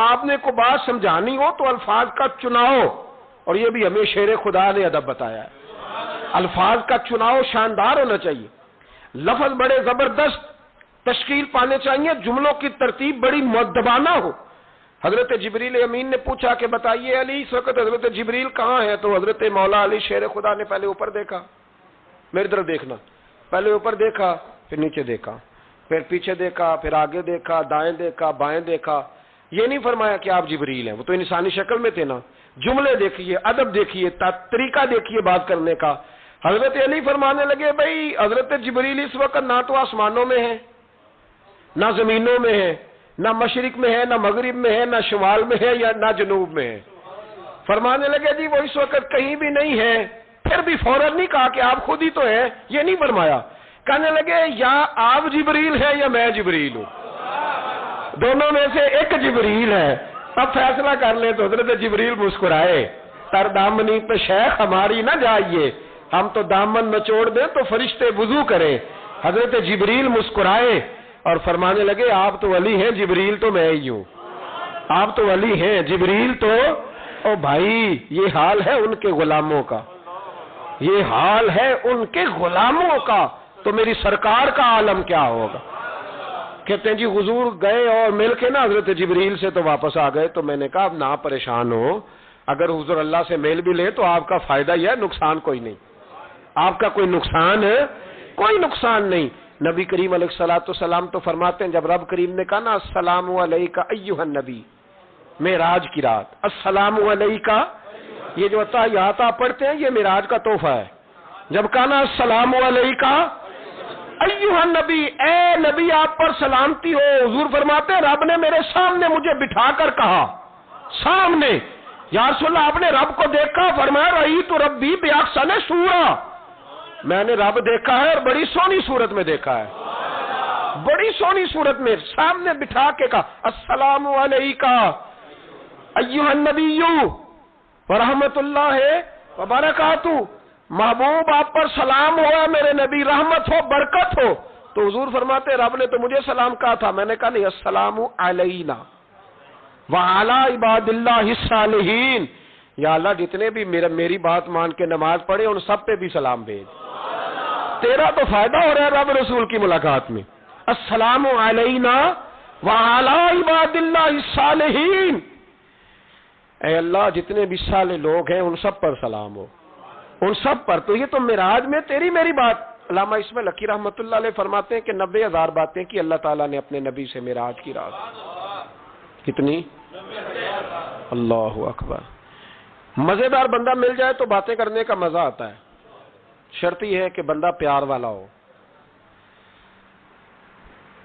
آپ نے کوئی بات سمجھانی ہو تو الفاظ کا چناؤ, اور یہ بھی ہمیں شیر خدا نے ادب بتایا ہے. الفاظ کا چناؤ شاندار ہونا چاہیے, لفظ بڑے زبردست تشکیل پانے چاہیے, جملوں کی ترتیب بڑی مؤدبانہ ہو. حضرت جبریل امین نے پوچھا کہ بتائیے علی اس وقت حضرت جبریل کہاں ہے؟ تو حضرت مولا علی شیر خدا نے پہلے اوپر دیکھا, میری طرف دیکھنا, پہلے اوپر دیکھا, پھر نیچے دیکھا, پھر پیچھے دیکھا, پھر آگے دیکھا, دائیں دیکھا, بائیں دیکھا. یہ نہیں فرمایا کہ آپ جبریل ہیں, وہ تو انسانی شکل میں تھے نا. جملے دیکھیے, ادب دیکھیے, طریقہ دیکھیے بات کرنے کا. حضرت علی فرمانے لگے بھائی حضرت جبریل اس وقت نہ تو آسمانوں میں ہے, نہ زمینوں میں ہے, نہ مشرق میں ہے, نہ مغرب میں ہے, نہ شمال میں ہے, یا نہ جنوب میں ہے. فرمانے لگے جی وہ اس وقت کہیں بھی نہیں ہے. پھر بھی فوراً نہیں کہا کہ آپ خود ہی تو ہیں, یہ نہیں فرمایا. کہنے لگے یا آپ جبریل ہے یا میں جبریل ہوں, دونوں میں سے ایک جبریل ہے, اب فیصلہ کر لیں. تو حضرت جبریل مسکرائے, تر دامنی پہ شیخ ہماری نہ جائیے, ہم تو دامن نچوڑ دیں تو فرشتے وضو کریں. حضرت جبریل مسکرائے اور فرمانے لگے آپ تو ولی ہیں, جبریل تو میں ہی ہوں. آپ تو ولی ہیں, جبریل تو, او بھائی یہ حال ہے ان کے غلاموں کا, یہ حال ہے ان کے غلاموں کا, تو میری سرکار کا عالم کیا ہوگا. کہتے ہیں جی حضور گئے اور مل کے نا حضرت جبریل سے تو واپس آ گئے. تو میں نے کہا اب نہ پریشان ہو, اگر حضور اللہ سے میل بھی لے تو آپ کا فائدہ ہی ہے, نقصان کوئی نہیں. آپ کا کوئی نقصان ہے, کوئی نقصان نہیں. نبی کریم علیہ الصلوۃ والسلام تو فرماتے ہیں جب رب کریم نے کہا نا السلام علیکہ ایھا النبی, معراج کی رات, السلام علیکہ, یہ جو تحیات آپ پڑھتے ہیں یہ معراج کا تحفہ ہے. جب کہا نا السلام علیکہ ایھا النبی, اے نبی آپ پر سلامتی ہو. حضور فرماتے ہیں رب نے میرے سامنے مجھے بٹھا کر کہا, سامنے, یا رسول اللہ آپ نے رب کو دیکھا؟ فرمایا رأیت ربی بأحسن صورۃ, میں نے رب دیکھا ہے اور بڑی سونی صورت میں دیکھا ہے, بڑی سونی صورت میں سامنے بٹھا کے کہا السلام علیکہ ایھا النبی ورحمۃ اللہ وبرکاتہ, محبوب آپ پر سلام ہوا میرے نبی, رحمت ہو, برکت ہو. تو حضور فرماتے رب نے تو مجھے سلام کہا تھا. میں نے کہا نہیں, السلام علینا وعلی عباد اللہ الصالحین, یا اللہ جتنے بھی میری بات مان کے نماز پڑھے ان سب پہ بھی سلام بھیج. تیرا تو فائدہ ہو رہا ہے رب رسول کی ملاقات میں. السلام علینا وعلی عباد اللہ الصالحین, اے اللہ جتنے بھی صالح لوگ ہیں ان سب پر سلام ہو, ان سب پر. تو یہ تو معراج میں تیری میری بات. علامہ اسماعیل حقی رحمۃ اللہ علیہ فرماتے ہیں کہ 90,000 باتیں کی اللہ تعالیٰ نے اپنے نبی سے معراج کی رات. کتنی؟ اللہ اکبر. مزیدار بندہ مل جائے تو باتیں کرنے کا مزہ آتا ہے. شرط یہ ہے کہ بندہ پیار والا ہو,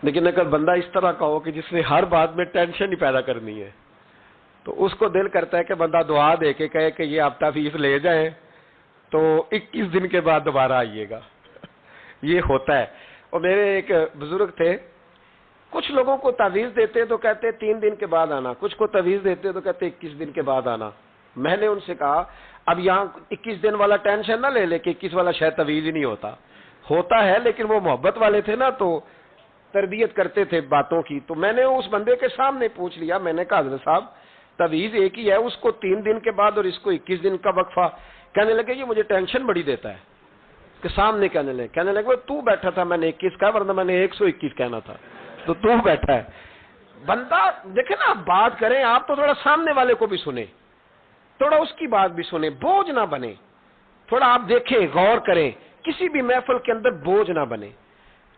لیکن اگر بندہ اس طرح کا ہو کہ جس نے ہر بات میں ٹینشن ہی پیدا کرنی ہے تو اس کو دل کرتا ہے کہ بندہ دعا دے کے کہے کہ یہ ہفتہ فیس لے جائیں تو 21 دن کے بعد دوبارہ آئیے گا. یہ ہوتا ہے. اور میرے ایک بزرگ تھے, کچھ لوگوں کو تعویذ دیتے تو کہتے 3 دن کے بعد آنا, کچھ کو تعویذ دیتے تو کہتے 21 دن کے بعد آنا. میں نے ان سے کہا اب یہاں 21 دن والا ٹینشن نہ لے لے کہ 21 والا شاید تعویذ ہی نہیں ہوتا ہے, لیکن وہ محبت والے تھے نا تو تربیت کرتے تھے باتوں کی. تو میں نے اس بندے کے سامنے پوچھ لیا, میں نے کہا حضرت صاحب تعویذ ایک ہی ہے, اس کو 3 دن کے بعد اور اس کو 21 دن کا وقفہ. کہنے لگے یہ مجھے ٹینشن بڑی دیتا ہے. کہ سامنے کہنے لگے تو بیٹھا تھا، میں نے 21 کہا ورنہ میں نے 121 کہنا تھا، تو بیٹھا ہے۔ بندہ دیکھیں نا، بات کریں آپ تو تھوڑا سامنے والے کو بھی سنیں، تھوڑا اس کی بات بھی سنیں، بوجھ نہ بنے، تھوڑا آپ دیکھیں، غور کریں، کسی بھی محفل کے اندر بوجھ نہ بنے۔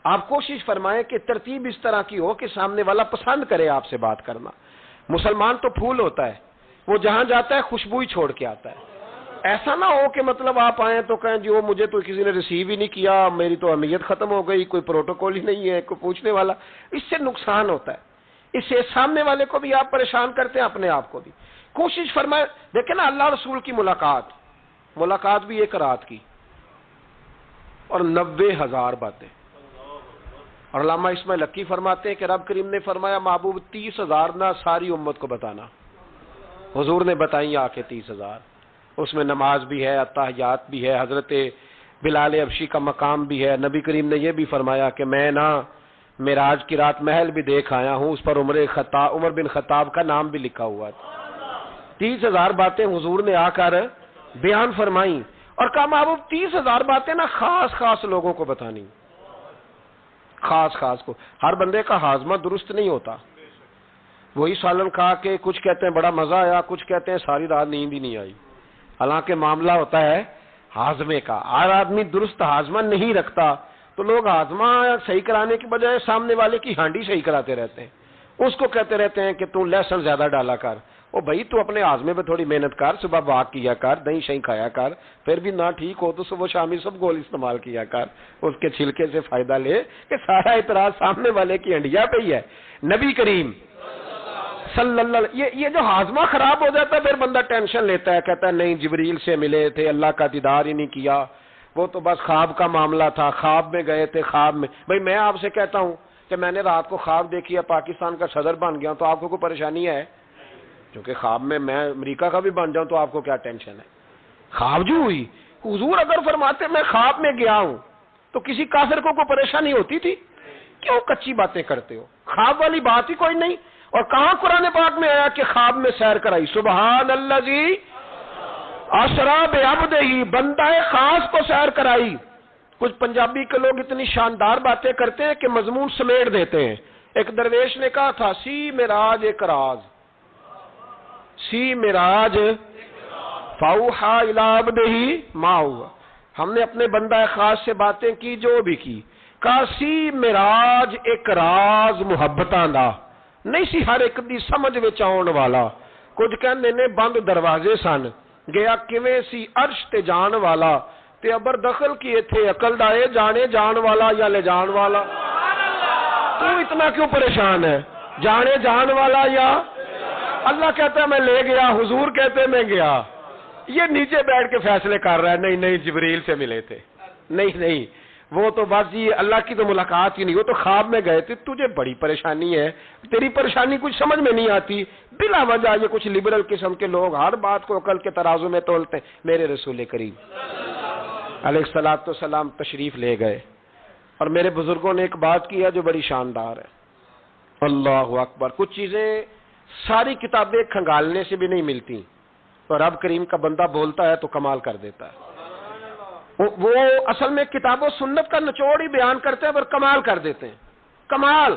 آپ کوشش فرمائیں کہ ترتیب اس طرح کی ہو کہ سامنے والا پسند کرے آپ سے بات کرنا۔ مسلمان تو پھول ہوتا ہے، وہ جہاں جاتا ہے خوشبو ہی چھوڑ کے آتا ہے۔ ایسا نہ ہو کہ مطلب آپ آئیں تو کہیں جو مجھے تو کسی نے ریسیو ہی نہیں کیا، میری تو اہمیت ختم ہو گئی، کوئی پروٹوکول ہی نہیں ہے، کوئی پوچھنے والا۔ اس سے نقصان ہوتا ہے، اس سے سامنے والے کو بھی آپ پریشان کرتے ہیں، اپنے آپ کو بھی۔ کوشش فرمائیں، دیکھیں نا اللہ رسول کی ملاقات بھی ایک رات کی اور 90,000 باتیں۔ اور علامہ اسماعیل حقی فرماتے ہیں کہ رب کریم نے فرمایا محبوب 30,000 نہ ساری امت کو بتانا، حضور نے بتائی آ کے 30,000۔ اس میں نماز بھی ہے، اتحیات بھی ہے، حضرت بلال حبشی کا مقام بھی ہے۔ نبی کریم نے یہ بھی فرمایا کہ میں نا معراج کی رات محل بھی دیکھ آیا ہوں، اس پر عمر بن خطاب کا نام بھی لکھا ہوا تھا۔ 30,000 باتیں حضور نے آ کر بیان فرمائیں اور کہا محبوب 30,000 باتیں نا خاص لوگوں کو بتانی، خاص کو۔ ہر بندے کا ہاضمہ درست نہیں ہوتا۔ وہی سالن کھا کے کچھ کہتے ہیں بڑا مزہ آیا، کچھ کہتے ہیں ساری رات نیند ہی نہیں آئی، حالانکہ معاملہ ہوتا ہے ہاضمے کا۔ ہر آدمی درست ہاضمہ نہیں رکھتا تو لوگ ہاضمہ صحیح کرانے کی بجائے سامنے والے کی ہانڈی صحیح کراتے رہتے ہیں، اس کو کہتے رہتے ہیں کہ تو لہسن زیادہ ڈالا کر۔ او بھائی تو اپنے ہاضمے پہ تھوڑی محنت کر، صبح واک کیا کر، دہی شہی کھایا کر، پھر بھی نہ ٹھیک ہو تو صبح شامی سب گول استعمال کیا کر، اس کے چھلکے سے فائدہ لے، کہ سارا اعتراض سامنے والے کی ہنڈیا پہ ہی ہے۔ نبی کریم صلی اللہ یہ جو ہاضمہ خراب ہو جاتا ہے پھر بندہ ٹینشن لیتا ہے، کہتا ہے نہیں جبریل سے ملے تھے، اللہ کا دیدار ہی نہیں کیا، وہ تو بس خواب کا معاملہ تھا، خواب میں گئے تھے، خواب میں۔ بھائی میں آپ سے کہتا ہوں کہ میں نے رات کو خواب دیکھی ہے پاکستان کا صدر بن گیا تو آپ کو کوئی پریشانی ہے؟ کیونکہ خواب میں امریکہ کا بھی بن جاؤں تو آپ کو کیا ٹینشن ہے؟ خواب جو ہوئی، حضور اگر فرماتے میں خواب میں گیا ہوں تو کسی کافر کو کوئی پریشانی ہوتی تھی؟ کیوں کچی باتیں کرتے ہو؟ خواب والی بات ہی کوئی نہیں۔ اور کہاں قرآن پاک میں آیا کہ خواب میں سیر کرائی؟ سبحان الذی اسری بعبدہ، بندہ خاص کو سیر کرائی۔ کچھ پنجابی کے لوگ اتنی شاندار باتیں کرتے ہیں کہ مضمون سمیٹ دیتے ہیں۔ ایک درویش نے کہا تھا سی معراج ایک راز، سی معراج فاوحا الی عبدہ ما ہوا، ہم نے اپنے بندہ خاص سے باتیں کی جو بھی کی، کہا سی معراج ایک راز محبتاں دا نہیں سی ہر ایک دی سمجھ وچ آਉਣ والا، کچھ کہندے نے بند دروازے سن، گیا کیویں سی عرش تے جان والا، تے ابر دخل کی ایتھے عقل دا اے جانے جان والا یا لے جان والا۔ تو اتنا کیوں پریشان ہے؟ جانے جان والا یا اللہ کہتا ہے میں لے گیا، حضور کہتے میں گیا، یہ نیچے بیٹھ کے فیصلے کر رہا ہے، نہیں جبریل سے ملے تھے، نہیں وہ تو بس یہ اللہ کی تو ملاقات ہی نہیں، وہ تو خواب میں گئے تھے، تجھے بڑی پریشانی ہے، تیری پریشانی کچھ سمجھ میں نہیں آتی، بلا وجہ یہ کچھ لبرل قسم کے لوگ ہر بات کو عقل کے ترازو میں تولتے ہیں۔ میرے رسول کریم علیہ الصلوۃ والسلام تشریف لے گئے اور میرے بزرگوں نے ایک بات کی ہے جو بڑی شاندار ہے، اللہ اکبر۔ کچھ چیزیں ساری کتابیں کھنگالنے سے بھی نہیں ملتی، تو رب کریم کا بندہ بولتا ہے تو کمال کر دیتا ہے۔ وہ اصل میں کتاب و سنت کا نچوڑ ہی بیان کرتے ہیں پر کمال کر دیتے ہیں، کمال۔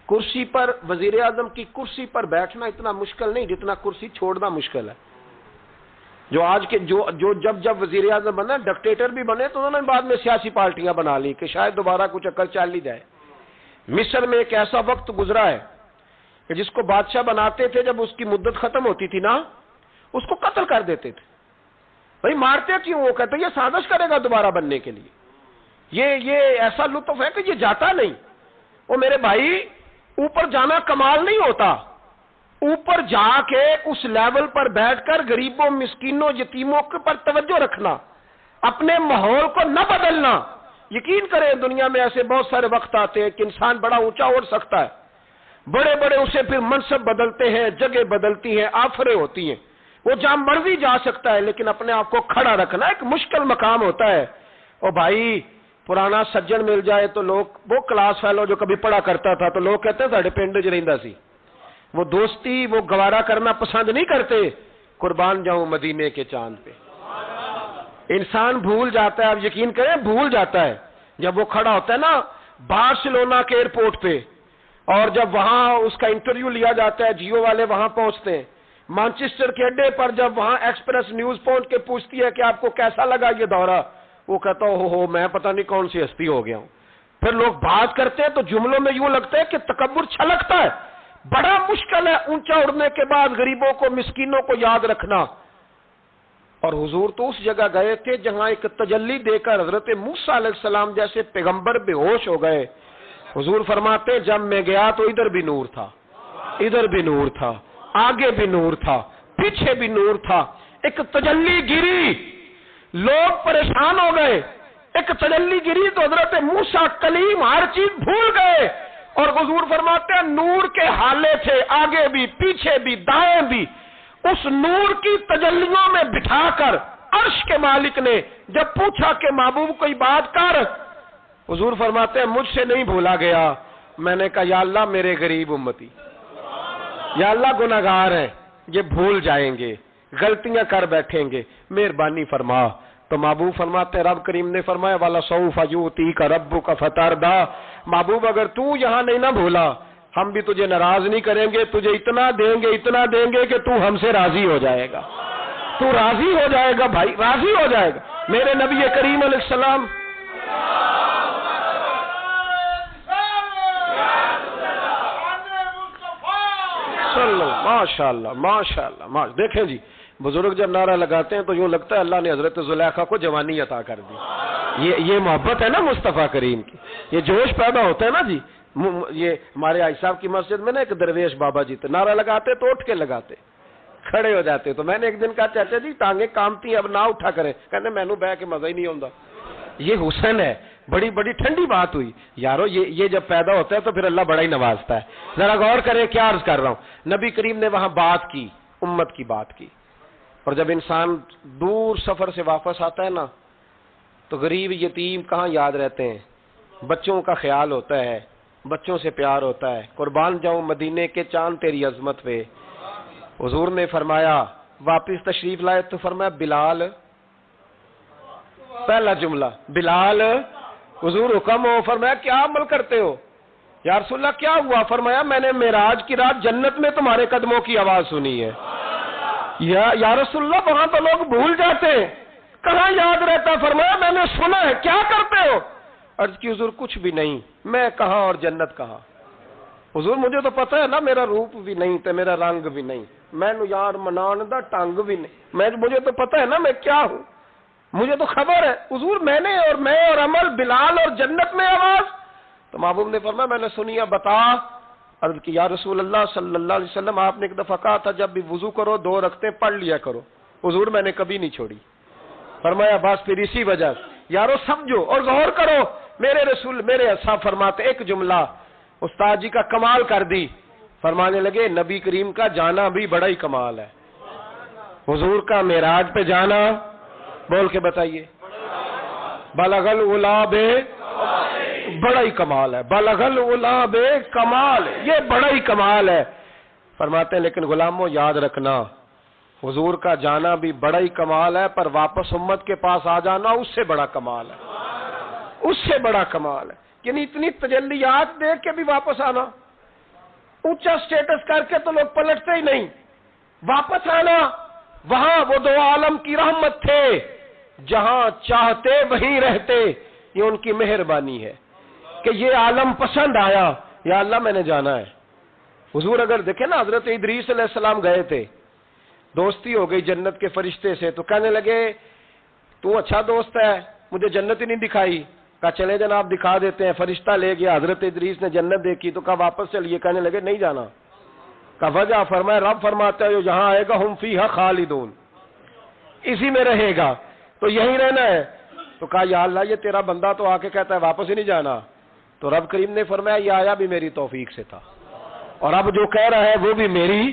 کرسی پر وزیر اعظم کی کرسی پر بیٹھنا اتنا مشکل نہیں جتنا کرسی چھوڑنا مشکل ہے۔ جو آج کے جب وزیر اعظم بنا ڈکٹیٹر بھی بنے تو انہوں نے بعد میں سیاسی پارٹیاں بنا لی کہ شاید دوبارہ کچھ عقل چل ہی جائے۔ مصر میں ایک ایسا وقت گزرا ہے کہ جس کو بادشاہ بناتے تھے جب اس کی مدت ختم ہوتی تھی نا اس کو قتل کر دیتے تھے۔ بھائی مارتے کیوں؟ وہ کہتے یہ سازش کرے گا دوبارہ بننے کے لیے، یہ ایسا لطف ہے کہ یہ جاتا نہیں۔ وہ میرے بھائی اوپر جانا کمال نہیں ہوتا، اوپر جا کے اس لیول پر بیٹھ کر غریبوں مسکینوں یتیموں کے پر توجہ رکھنا، اپنے ماحول کو نہ بدلنا۔ یقین کریں دنیا میں ایسے بہت سارے وقت آتے ہیں کہ انسان بڑا اونچا اڑ سکتا ہے، بڑے اسے پھر منصب بدلتے ہیں، جگہ بدلتی ہیں، آفریں ہوتی ہیں، وہ جہاں مرضی جا سکتا ہے لیکن اپنے آپ کو کھڑا رکھنا ایک مشکل مقام ہوتا ہے۔ اور بھائی پرانا سجن مل جائے تو لوگ، وہ کلاس فیلو جو کبھی پڑھا کرتا تھا تو لوگ کہتے ہیں ساڈے پنڈ وچ رہندا سی، وہ دوستی وہ گوارا کرنا پسند نہیں کرتے، قربان جاؤں مدینے کے چاند پہ۔ انسان بھول جاتا ہے، آپ یقین کریں بھول جاتا ہے. جب وہ کھڑا ہوتا ہے نا بارسلونا کے ایئرپورٹ پہ، اور جب وہاں اس کا انٹرویو لیا جاتا ہے، جیو والے وہاں پہنچتے ہیں، مانچسٹر کے اڈے پر جب وہاں ایکسپریس نیوز پہنچ کے پوچھتی ہے کہ آپ کو کیسا لگا یہ دورہ، وہ کہتا ہو میں پتہ نہیں کون سی ہستی ہو گیا ہوں. پھر لوگ بات کرتے ہیں تو جملوں میں یوں لگتا ہے کہ تکبر چھلکتا ہے. بڑا مشکل ہے اونچا اڑنے کے بعد غریبوں کو مسکینوں کو یاد رکھنا. اور حضور تو اس جگہ گئے تھے جہاں ایک تجلی دے کر حضرت موسیٰ علیہ السلام جیسے پیغمبر بے ہوش ہو گئے. حضور فرماتے جب میں گیا تو ادھر بھی نور تھا، ادھر بھی نور تھا، آگے بھی نور تھا، پیچھے بھی نور تھا. ایک تجلی گری، لوگ پریشان ہو گئے. ایک تجلی گری تو حضرت موسیٰ کلیم ہر چیز بھول گئے. اور حضور فرماتے ہیں نور کے حالے تھے، آگے بھی پیچھے بھی دائیں بھی. اس نور کی تجلیوں میں بٹھا کر عرش کے مالک نے جب پوچھا کہ محبوب کوئی بات کر، حضور فرماتے ہیں مجھ سے نہیں بھولا گیا. میں نے کہا یا اللہ میرے غریب امتی، یا اللہ گناہگار ہیں، یہ بھول جائیں گے، غلطیاں کر بیٹھیں گے، مہربانی فرما. تو محبوب فرماتے ہیں رب کریم نے فرمایا وَلَسَوْفَ يُؤْتِيكَ رَبُّكَ فَتَرْضَىٰ. محبوب اگر تو یہاں نہیں نہ بھولا ہم بھی تجھے ناراض نہیں کریں گے، تجھے اتنا دیں گے کہ تو ہم سے راضی ہو جائے گا. تو راضی ہو جائے گا بھائی، راضی ہو جائے گا. میرے نبی کریم علیہ السلام ماشاء اللہ. دیکھیں جی بزرگ جب نعرہ لگاتے ہیں تو یوں لگتا ہے اللہ نے حضرت زلیخا کو جوانی عطا کر دی. یہ محبت ہے نا مصطفیٰ کریم کی، یہ جوش پیدا ہوتا ہے نا جی. یہ ہمارے آئی صاحب کی مسجد میں نا ایک درویش بابا جی تھے، نعرہ لگاتے تو اٹھ کے لگاتے، کھڑے ہو جاتے. تو میں نے ایک دن کہا چاچا جی ٹانگیں کامتی ہیں اب نہ اٹھا کریں. کہنے مینوں بہ کے مزہ ہی نہیں آتا. یہ حسن ہے. بڑی بڑی ٹھنڈی بات ہوئی یارو. یہ جب پیدا ہوتا ہے تو پھر اللہ بڑا ہی نوازتا ہے. ذرا غور کریں کیا عرض کر رہا ہوں. نبی کریم نے وہاں بات کی، امت کی بات کی. اور جب انسان دور سفر سے واپس آتا ہے نا تو غریب یتیم کہاں یاد رہتے ہیں. بچوں کا خیال ہوتا ہے، بچوں سے پیار ہوتا ہے. قربان جاؤں مدینے کے چاند تیری عظمت پہ. حضور نے فرمایا واپس تشریف لائے تو فرمایا بلال، پہلا جملہ بلال. حضور حکم ہو، فرمایا کیا عمل کرتے ہو؟ یا رسول اللہ کیا ہوا؟ فرمایا میں نے معراج کی رات جنت میں تمہارے قدموں کی آواز سنی ہے. یا رسول اللہ وہاں تو لوگ بھول جاتے ہیں، کہاں یاد رہتا؟ فرمایا میں نے سنا ہے. کیا کرتے ہو؟ عرض کی حضور کچھ بھی نہیں. میں کہاں اور جنت کہاں؟ حضور مجھے تو پتہ ہے نا میرا روپ بھی نہیں تے میرا رنگ بھی نہیں، میں نو یار منان دا ٹنگ بھی نہیں، مجھے تو پتہ ہے نا میں کیا ہوں، مجھے تو خبر ہے. حضور میں اور عمل، بلال اور جنت میں آواز. تو محبوب نے فرمایا میں نے سنی ہے، بتا. عرض کی یا رسول اللہ صلی اللہ علیہ وسلم آپ نے ایک دفعہ کہا تھا جب بھی وضو کرو 2 رکعتیں پڑھ لیا کرو. حضور میں نے کبھی نہیں چھوڑی. فرمایا بس پھر اسی وجہ یارو سمجھو اور غور کرو. میرے رسول میرے اصحاب فرماتے ایک جملہ استاد جی کا کمال کر دی. فرمانے لگے نبی کریم کا جانا بھی بڑا ہی کمال ہے. حضور کا معراج پہ جانا، بول کے بتائیے. بلغ العلا بے، بڑا ہی کمال ہے. بلغ العلا بے کمال، یہ بڑا ہی کمال ہے. فرماتے ہیں لیکن غلاموں یاد رکھنا حضور کا جانا بھی بڑا ہی کمال ہے، پر واپس امت کے پاس آ جانا اس سے بڑا کمال ہے. اس سے بڑا کمال ہے. یعنی اتنی تجلیات دیکھ کے بھی واپس آنا، اونچا سٹیٹس کر کے تو لوگ پلٹتے ہی نہیں. واپس آنا، وہاں وہ 2 عالم کی رحمت تھے، جہاں چاہتے وہیں رہتے. یہ ان کی مہربانی ہے کہ یہ عالم پسند آیا. یا اللہ میں نے جانا ہے. حضور اگر دیکھیں نا حضرت ادریس علیہ السلام گئے تھے، دوستی ہو گئی جنت کے فرشتے سے، تو کہنے لگے تو اچھا دوست ہے، مجھے جنت ہی نہیں دکھائی. کہا چلے جناب دکھا دیتے ہیں. فرشتہ لے گیا، حضرت ادریس نے جنت دیکھی تو کہا واپس چلیے. کہنے لگے نہیں جانا. کہا وجہ؟ فرمایا رب فرماتا ہے جو یہاں آئے گا ہم فیہا خالدون، اسی میں رہے گا، تو یہیں رہنا ہے. تو کہا یا اللہ یہ تیرا بندہ تو آ کے کہتا ہے واپس ہی نہیں جانا. تو رب کریم نے فرمایا یہ آیا بھی میری توفیق سے تھا، اور اب جو کہہ رہا ہے وہ بھی میری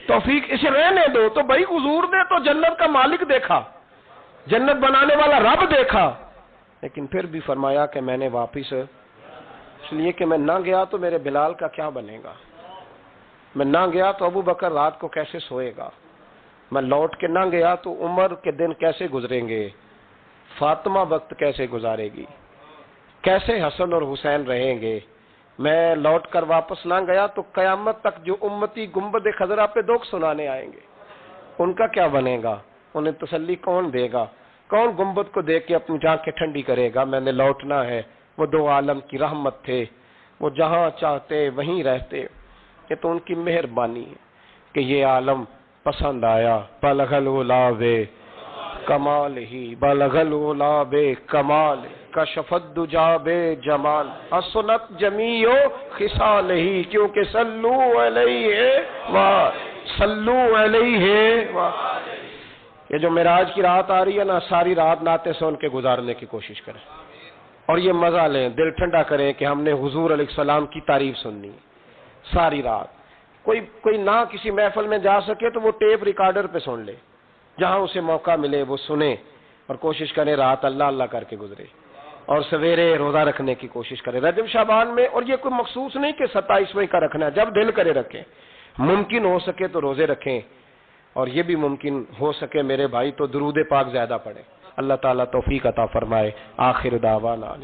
توفیق، اسے رہنے دو. تو بھائی حضور نے تو جنت کا مالک دیکھا، جنت بنانے والا رب دیکھا، لیکن پھر بھی فرمایا کہ میں نے واپس، اس لیے کہ میں نہ گیا تو میرے بلال کا کیا بنے گا، میں نہ گیا تو ابو بکر رات کو کیسے سوئے گا، میں لوٹ کے نہ گیا تو عمر کے دن کیسے گزریں گے. فاطمہ وقت کیسے گزارے گی، کیسے حسن اور حسین رہیں گے؟ میں لوٹ کر واپس نہ گیا تو قیامت تک جو امتی گنبد خضرا پہ دکھ سنانے آئیں گے، ان کا کیا بنے گا؟ انہیں تسلی کون دے گا؟ کون گنبد کو دیکھ کے اپنی آنکھیں ٹھنڈی کرے گا؟ میں نے لوٹنا ہے۔ وہ دو عالم کی رحمت تھے، وہ جہاں چاہتے وہیں رہتے۔ یہ تو ان کی مہربانی ہے کہ یہ عالم پسند آیا۔ بلغ العلا بے کمال ہی، بلغ العلا بے کمال، کشف الدجا بے جمال، حسنت جمیع خصال ہی، کیونکہ صلو علیہ صلو علیہ یہ جو معراج کی رات آ رہی ہے نا، ساری رات نعتیں سن کے گزارنے کی کوشش کریں اور یہ مزہ لیں، دل ٹھنڈا کریں کہ ہم نے حضور علیہ السلام کی تعریف سننی ہے ساری رات۔ کوئی نہ کسی محفل میں جا سکے تو وہ ٹیپ ریکارڈر پہ سن لے، جہاں اسے موقع ملے وہ سنے، اور کوشش کرے رات اللہ اللہ کر کے گزرے، اور سویرے روزہ رکھنے کی کوشش کرے رجب شعبان میں۔ اور یہ کوئی مخصوص نہیں کہ 27ویں کا رکھنا ہے، جب دل کرے رکھیں۔ ممکن ہو سکے تو روزے رکھیں، اور یہ بھی ممکن ہو سکے میرے بھائی تو درود پاک زیادہ پڑھیں۔ اللہ تعالیٰ توفیق عطا فرمائے۔ آخر دعوانا